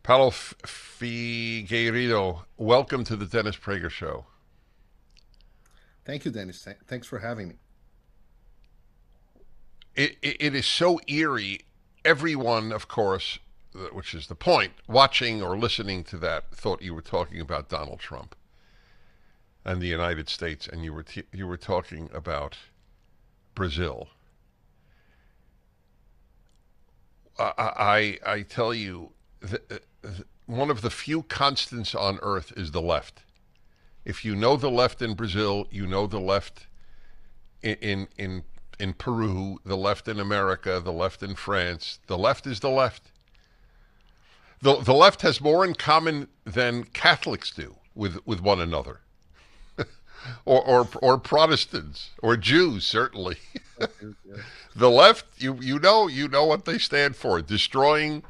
Paulo Figueiredo, welcome to the Dennis Prager Show. Thank you, Dennis. Thanks for having me. It is so eerie. Everyone, of course, which is the point, watching or listening to that, thought you were talking about Donald Trump and the United States, and you were talking about Brazil. I tell you, one of the few constants on earth is the left. If you know the left in Brazil, you know the left in Peru, the left in America, the left in France. The left is the left. The left has more in common than Catholics do with one another, or Protestants or Jews certainly. The left, you know what they stand for: destroying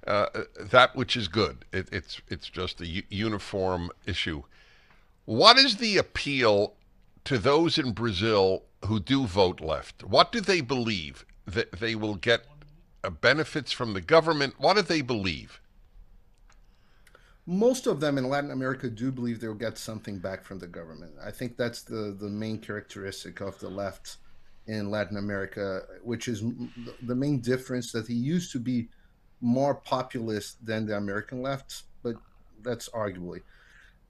that which is good. It's just a uniform issue. What is the appeal to those in Brazil who do vote left? What do they believe? That they will get benefits from the government? What do they believe? Most of them in Latin America do believe they'll get something back from the government. I think that's the main characteristic of the left in Latin America, which is the main difference, that he used to be more populist than the American left, but that's arguably.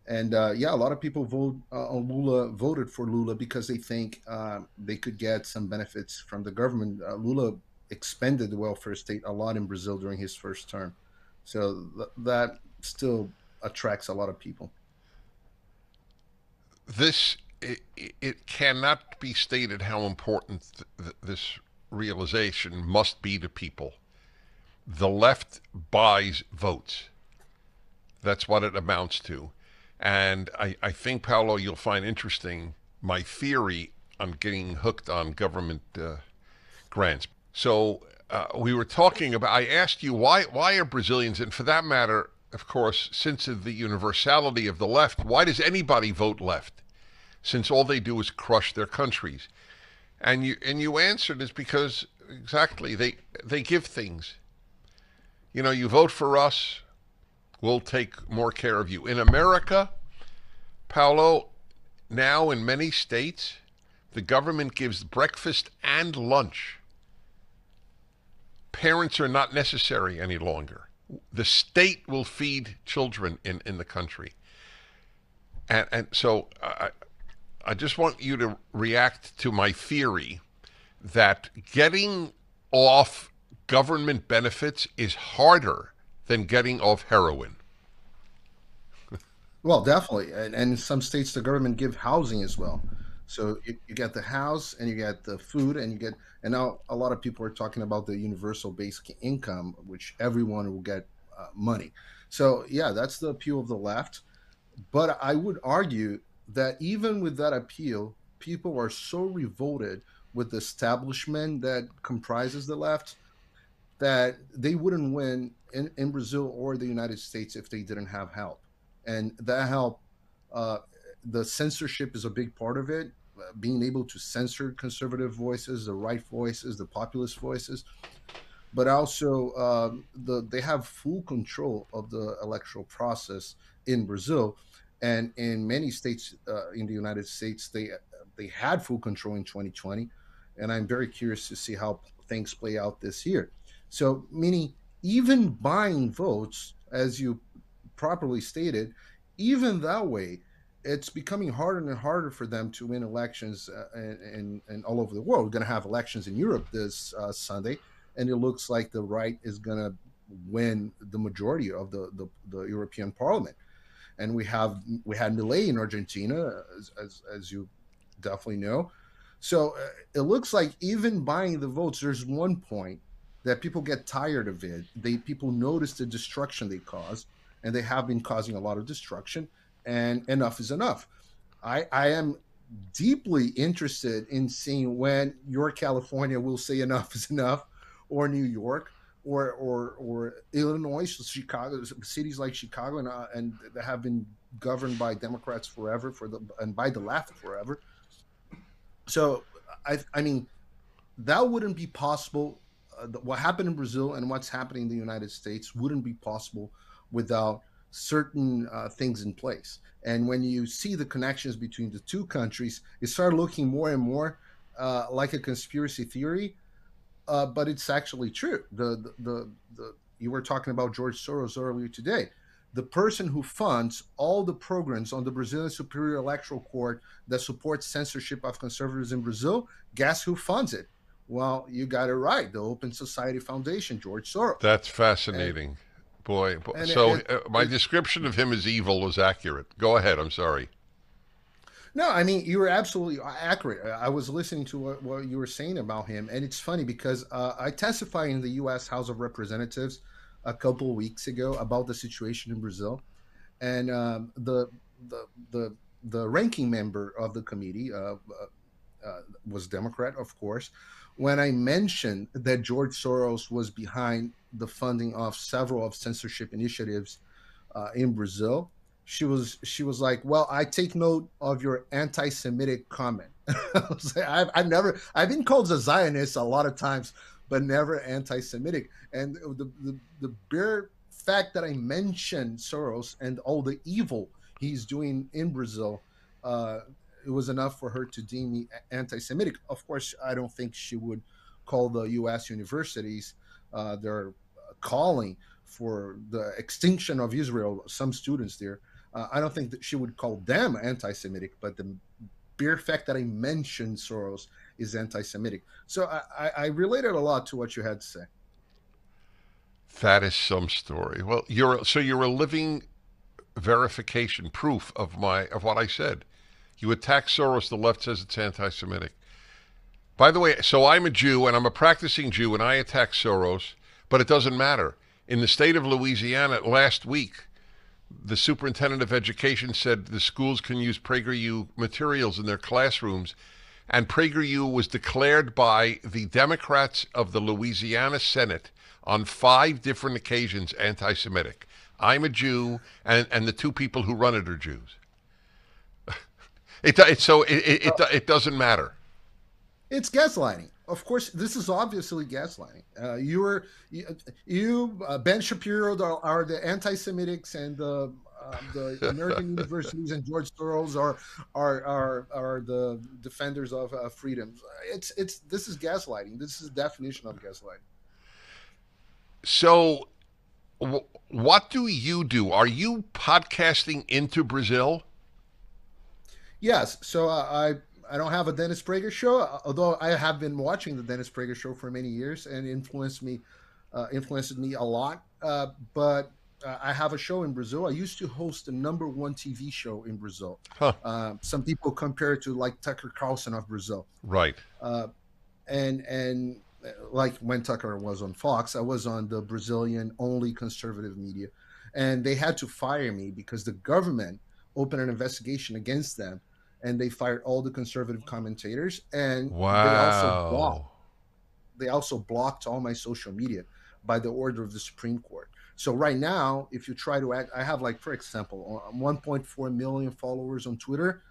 And yeah, a lot of people voted for Lula because they think they could get some benefits from the government. Lula expanded the welfare state a lot in Brazil during his first term, so that still attracts a lot of people. This it cannot be stated how important this realization must be to people. The left buys votes. That's what it amounts to. And I think, Paolo, you'll find interesting my theory on getting hooked on government grants. So we were talking about, I asked you, why are Brazilians, and for that matter, of course, since of the universality of the left, why does anybody vote left? Since all they do is crush their countries. And you answered is because exactly they give things. You know, you vote for us, we'll take more care of you. In America, Paolo, now in many states, the government gives breakfast and lunch. Parents are not necessary any longer. The state will feed children in the country. And so I just want you to react to my theory that getting off government benefits is harder than getting off heroin. Well, definitely, and in some states the government give housing as well. So you get the house and you get the food and you get, and now a lot of people are talking about the universal basic income, which everyone will get money. So yeah, that's the appeal of the left. But I would argue that even with that appeal, people are so revolted with the establishment that comprises the left that they wouldn't win in Brazil or the United States if they didn't have help. And that help, uh, the censorship is a big part of it. Being able to censor conservative voices, the right voices, the populist voices, but also they have full control of the electoral process in Brazil, and in many states in the United States, they had full control in 2020, and I'm very curious to see how things play out this year. So, meaning even buying votes, as you properly stated, even that way, it's becoming harder and harder for them to win elections in all over the world. We're going to have elections in Europe this Sunday, and it looks like the right is going to win the majority of the European Parliament. And we had Milei in Argentina, as you definitely know. So it looks like even buying the votes, there's one point that people get tired of it. People notice the destruction they cause, and they have been causing a lot of destruction. And enough is enough. I am deeply interested in seeing when your California will say enough is enough, or New York, or Illinois, Chicago, cities like Chicago, and that have been governed by Democrats forever, and by the left forever. So I mean that wouldn't be possible what happened in Brazil and what's happening in the United States wouldn't be possible without certain things in place. And when you see the connections between the two countries, it started looking more and more like a conspiracy theory, but it's actually true. The you were talking about George Soros earlier today. The person who funds all the programs on the Brazilian Superior Electoral Court that supports censorship of conservatives in Brazil, guess who funds it? Well, you got it right. The Open Society Foundation, George Soros. That's And fascinating. Boy, and so it, my it description of him as evil was accurate. Go ahead. I'm sorry. no, I mean you were absolutely accurate. I was listening to what you were saying about him, and it's funny because I testified in the U.S. House of Representatives a couple of weeks ago about the situation in Brazil, and the the the ranking member of the committee was Democrat, of course. When I mentioned that George Soros was behind the funding of several of censorship initiatives in Brazil, she was like, "Well, I take note of your anti-Semitic comment." I was like, I've been called a Zionist a lot of times, but never anti-Semitic. And the bare fact that I mentioned Soros and all the evil he's doing in Brazil, uh, it was enough for her to deem me anti-Semitic. Of course, I don't think she would call the U.S. universities. They're calling for the extinction of Israel. Some students there. I don't think that she would call them anti-Semitic, but the bare fact that I mentioned Soros is anti-Semitic. So I related a lot to what you had to say. That is some story. Well, you're a living verification, proof of what I said. You attack Soros, the left says it's anti-Semitic. By the way, so I'm a Jew and I'm a practicing Jew and I attack Soros, but it doesn't matter. In the state of Louisiana last week, the superintendent of education said the schools can use PragerU materials in their classrooms, and PragerU was declared by the Democrats of the Louisiana Senate on 5 different occasions anti-Semitic. I'm a Jew, and the two people who run it are Jews. It doesn't matter. It's gaslighting. Of course, this is obviously gaslighting. Ben Shapiro are the anti-Semitics, and the American universities and George Soros are the defenders of freedom. It's This is gaslighting. This is the definition of gaslighting. So, what do you do? Are you podcasting into Brazil? Yes. So I don't have a Dennis Prager show, although I have been watching the Dennis Prager show for many years and influenced me a lot. But I have a show in Brazil. I used to host the number one TV show in Brazil. Huh. Some people compare it to like Tucker Carlson of Brazil. Right. Uh, and like when Tucker was on Fox, I was on the Brazilian only conservative media, and they had to fire me because the government opened an investigation against them, and they fired all the conservative commentators, and Wow. they also blocked all my social media by the order of the Supreme Court. So right now, if you try to act, I have like, for example, 1.4 million followers on Twitter.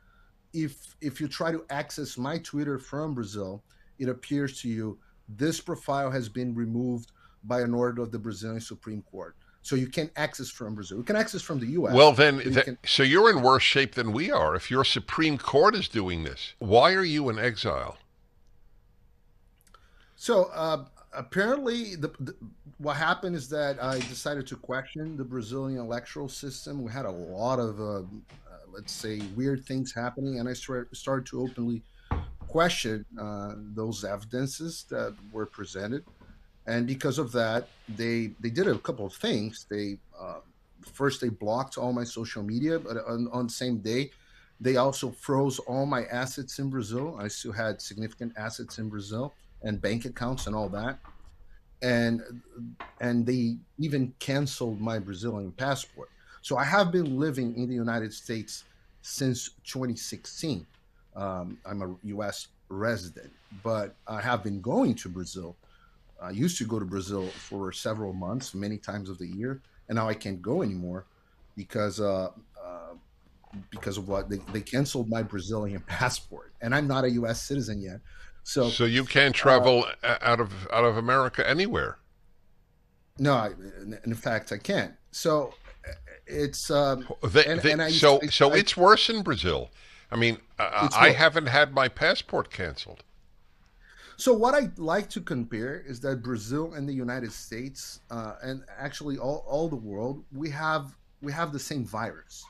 If you try to access my Twitter from Brazil, it appears to you this profile has been removed by an order of the Brazilian Supreme Court. So you can access from Brazil. You can access from the Well, U.S., then, but you can. so you're in worse shape than we are. If your Supreme Court is doing this, why are you in exile? So apparently, what happened is that I decided to question the Brazilian electoral system. We had a lot of, let's say, weird things happening, and I started to openly question those evidences that were presented. And because of that, they did a couple of things. They first they blocked all my social media, but on the same day, they also froze all my assets in Brazil. I still had significant assets in Brazil and bank accounts and all that, and they even canceled my Brazilian passport. So I have been living in the United States since 2016. I'm a U.S. resident, but I have been going to Brazil. I used to go to Brazil for several months, many times of the year, and now I can't go anymore because because of what they canceled my Brazilian passport, and I'm not a U.S. citizen yet. So So you can't uh, travel out of America anywhere. no, in fact, I can't. So it's and So it's worse in Brazil. I mean, it's I worse. haven't had my passport canceled. So what I like to compare is that Brazil and the United States, and actually all the world, we have the same virus,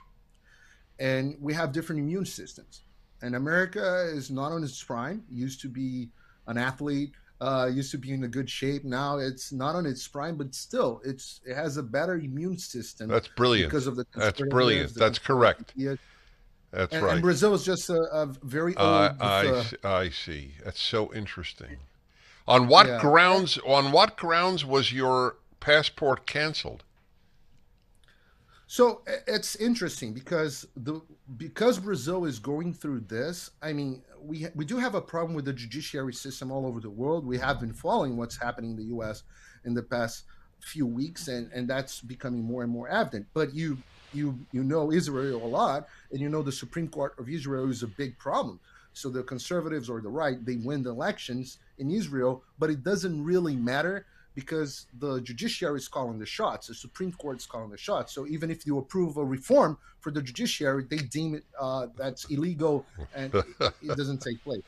and we have different immune systems. And America is not on its prime. Used to be an athlete, used to be in a good shape. Now it's not on its prime, but still, it has a better immune system That's brilliant. because of the That's conservatives, brilliant. the That's conservative correct. ideas. That's And right. Brazil is just a very old with I see. That's so interesting. On what yeah. grounds? On what grounds was your passport canceled? So it's interesting because Brazil is going through this. I mean, we do have a problem with the judiciary system all over the world. We have been following what's happening in the U.S. in the past few weeks, and that's becoming more and more evident. But you know Israel a lot, and you know the Supreme Court of Israel is a big problem. So the conservatives or the right, they win the elections in Israel, but it doesn't really matter because the judiciary is calling the shots, the Supreme Court is calling the shots. So even if you approve a reform for the judiciary, they deem it that's illegal and it doesn't take place.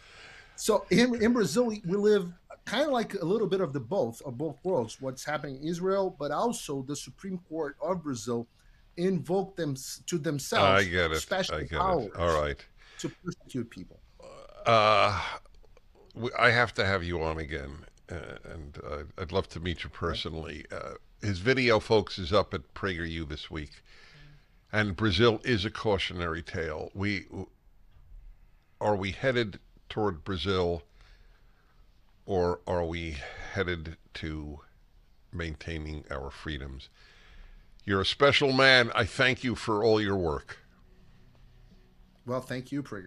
So in Brazil, we live kind of like a little bit of both worlds. What's happening in Israel, but also the Supreme Court of Brazil invoked them to I themselves get it. I special get it. All powers right. to persecute people. Uh, I have to have you on again, and I'd love to meet you Okay? personally. His video, folks, is up at PragerU this week, and Brazil is a cautionary tale. We are we headed toward Brazil, or are we headed to maintaining our freedoms? You're a special man. I thank you for all your work. Well, thank you, Prager.